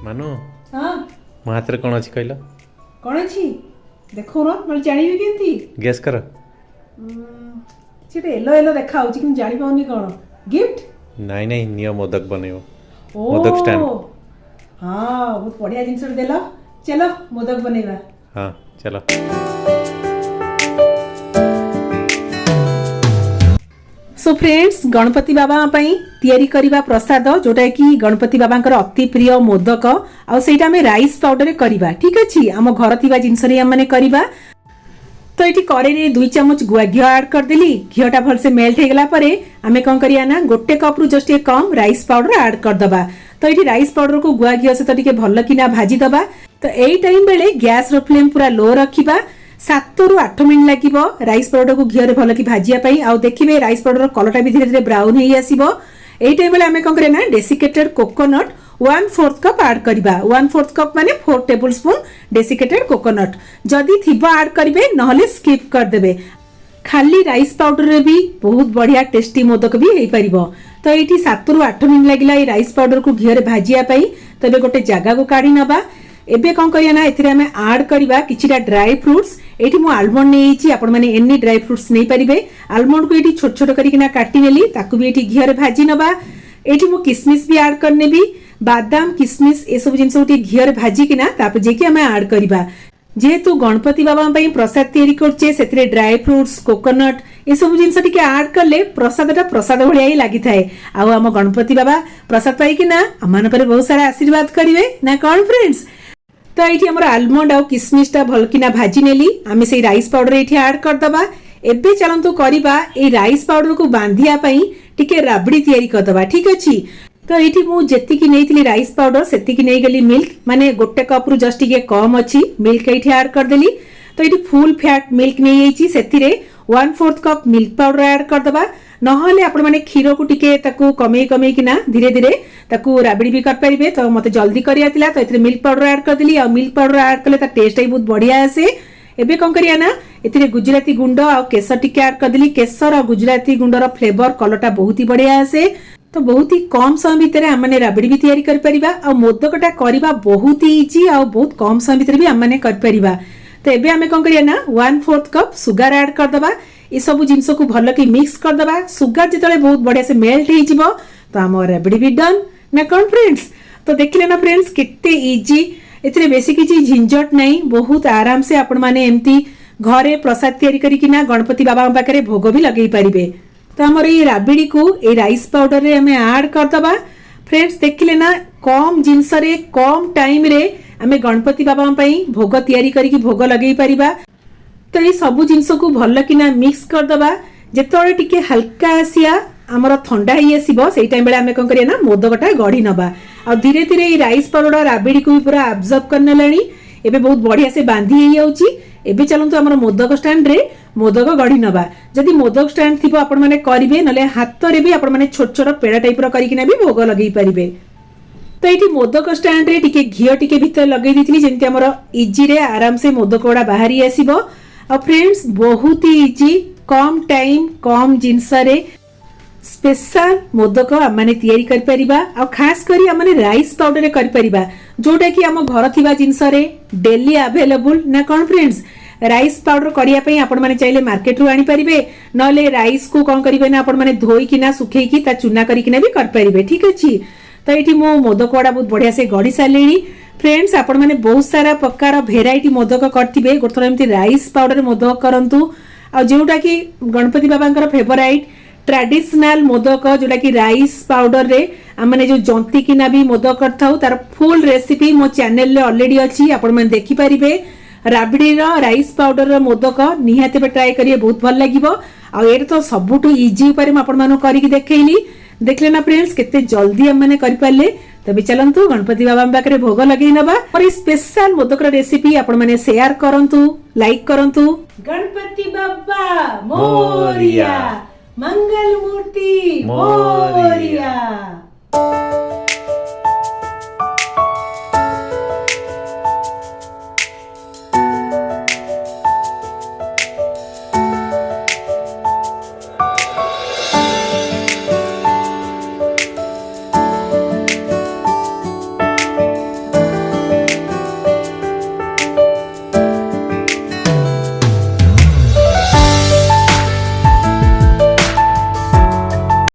ମାନୁ हाँ ମୋ ହାତରେ କ'ଣ ଅଛି କହିଲ? कौन अच्छी देखो ना मैं जानिबी केंती ଗେସ୍ କର। ସେଟା ଏଲୋ ଏଲୋ ଦେଖା ହଉଛି କିନ୍ତୁ ଜାଣି ପାଉନି କଣ गिफ्ट ନାଇଁ ନାଇଁ ନିଅ ମୋଦକ ବନେଇବ। ओ मोदक स्टैंड। हाँ बहुत बढ़िया जिनस देला चलो मोदक बनेगा ହଁ ଚାଲ। सो फ्रेंड्स गणपति बाबा तैयारी करिबा प्रसाद जोटा कि गणपति बाबांकर अति प्रिय मोदक आ सेटा हमें राइस पाउडर करिबा ठीक अछि हम घर थिबा जिंस रे हम करिबा। तो ये कड़े 2 चम्मच गुआ घी ऐड कर देली घीटा भलसे मेल्ट हो गला परे आमे कौन करिया ना गोटे कप रु just come rice powder add कर दबा। तो ये राइस पाउडर को गुआ घी सहित टिके भल किना भाजी दबा। तो यही टाइम बेले गैस रो फ्लेम पूरा लो रखिबा 7 रु 8 मिनट लागिबो राइस पाउडर को घी रे भल की भाजिया पई आ देखिबे राइस पाउडर कलरटा भी धीरे धीरे ब्राउन हेई आसीबो। एई टाइम बेले आमे कौन करे ना डेसिकेटेड कोकोनट 1/4 कप ऐड करिबा 1/4 कप माने 4 टेबलस्पून डेसिकेटेड कोकोनट जदी थिबा ऐड करिवे नहले स्किप कर देबे। खाली राइस पाउडर रे भी बहुत बढ़िया टेस्टी मोदक भी हेई परिबो। तो एठी 7 रु 8 मिनट लागिला ए राइस पाउडर को घी रे भाजिया पई तबे गोटे जगह को काढी नबा। एबे कौन करिया ना एथिरे हमें ऐड करिबा किछिटा ड्राई फ्रूट्स एठी मु आलमंड नेइछि आपण माने एनी ड्राई फ्रूट्स नै परिबे। आलमंड को एठी छोट छोट करी किना काटी नेली ताकू भी एठी घी रे भाजी नबा। एठी मु किशमिश भी ऐड करने भी बादाम किशमिश ए सब जिनस उठी घी रे भाजी किना ताप जेकी हमें ऐड करिबा। जेहेतु गणपति बाबा पई प्रसाद तैयारी करछे सेथिरे ड्राई फ्रूट्स कोकोनट ए सब जिनस टिके ऐड करले प्रसादटा प्रसाद भलिया ही लागि थाए। आ हम गणपति बाबा प्रसाद पाई किना अमान पर बहुत सारा आशीर्वाद करिवे ना कोन फ्रेंड्स। तो ये हमर आलमंड आ किशमिशटा भलकिना भाजी नेली आमे से राइस पाउडर एठी ऐड कर दबा। एबे चलंतु करिबा ए राइस पाउडर को बांधिया पई टिके राबड़ी तैयारी कर दबा ठीक अछि। तो ये मु जेतिकी नेइथिली राइस पाउडर सेतिकी नै गेली मिल्क माने गोटे कप रु जस्ट टिके कम अछि मिल्क एठी ऐड कर देली। तो ये फुल फैट मिल्क नै एछि सेतिरे 1/4 कप मिल्क पाउडर ऐड कर दबा। नहले आपण माने क्षीर को टिके ताकू कमे कमे किना धीरे धीरे ताकू राबड़ी भी कर परिबे। तो मते जल्दी करिया तिला तो एथिरे मिल्क पाउडर ऐड कर देली आ मिल्क पाउडर ऐड करले ता टेस्ट ही बहुत बढ़िया आसे। एबे कोन करिया ना एथिरे गुजराती गुंड आ केसर टिके ऐड कर देली केसर और गुजराती गुंडर फ्लेवर कलरटा बहुत ही बढ़िया आसे। तो बहुत ही कम समय भितर हमने राबड़ी भी तैयारी कर परिबा आ मोदकटा करबा बहुत ही इजी आ बहुत कम समय भितर भी हमने कर परिबा। तो एबे हमें कोन करिया ना 1/4 कप सुगर ऐड कर दबा। ये सब जिनस को भल की मिक्स कर दबा। सुगर जितले बहुत बढ़िया से मेल्ट हो जिवो तो हम राबड़ी भी डन ना कोन फ्रेंड्स। तो देखिले ना फ्रेंड्स केते इजी एथिरे बेसी किछि झंझट नहीं बहुत आराम से आपण माने एम्ति घरे प्रसाद तैयारी करी किना गणपति बाबा पाखरे भोग भी लगेई परिबे। तो हमर ये राबड़ी को ए राइस पाउडर रे हमें ऐड कर दबा। फ्रेंड्स देखिले ना कम जिनस रे कम टाइम रे हमें गणपति बाबा पई भोग तैयारी करी कि भोग लगेई परिबा। तो ये सब जिनस को भल किना मिक्स कर दबा। जेतोळे टिके हल्का आसिया हमर ठंडा ही आसीबो सेई टाइम बेले हमें कोन करिया ना मोदकटा गढी नबा आ धीरे धीरे ये राइस पाउडर राबड़ी को भी पूरा अब्जॉर्ब करने लानी एबे बहुत बढ़िया से बांधी हे जाउची। एबे चलंतु हमर मोदक स्टैंड रे मोदक गढी नबा। जदि मोदक स्टैंड थिबो आपण माने करिवे नले हाथ रे भी आपण माने छोट छोट पेड़ा टाइप रो करी किना भी भोग लगेई परिबे। तो ये मोदक स्टैंड रे टिके घी टिके भीतर लगेई दिथिली जेंति हमर इजी रे आराम से मोदक ओडा बाहरी आसीबो। और फ्रेंड्स बहुत ही इजी कम टाइम कम जिनस रे स्पेशल मोदक आमने तैयारी कर परिबा और खास करी आमने राइस पाउडर रे कर परिबा जोटा कि आम घर थिबा जिनस रे डेली अवेलेबल ना कोन फ्रेंड्स। राइस पाउडर करिया पई आपण माने चाहिले मार्केट रु आनी परिबे नले राइस को कोन करिवे ना आपण माने धोई किना सुखेई की ता चुना करी किना भी कर परिबे ठीक अछि। तो एठी मो मोदक वाडा बहुत बढ़िया से गडी सालेनी। फ्रेंड्स आपण माने बहुत सारा प्रकार भेराइटी मोदक करथिबे गोथर एमती राइस पाउडर मोदक करंतु आ जोटा कि गणपति बाबांकर फेवराइट ट्रेडिशनल मोदक जोटा कि राइस पाउडर रे हमने जो जंती किना भी मोदक करथाउ तार फुल रेसिपी मो चैनल रे ऑलरेडी अछि आपण माने देखि परिबे। राबड़ी रो राइस पाउडर रो मोदक निहाते पे ट्राई करिए बहुत भल लागिवो आ एर तो सबुटु इजी उपाय म आपण मानो करिक देखैली। देखले ना फ्रेंड्स केते जल्दी हम माने करि पाले। तबे चलंतु गणपति बाबा पाखरे भोग लगेई नबा और स्पेशल मोदक रो रेसिपी आपण माने शेयर करंतु लाइक करंतु। गणपति बाबा मोरिया मंगल मूर्ति मोरिया।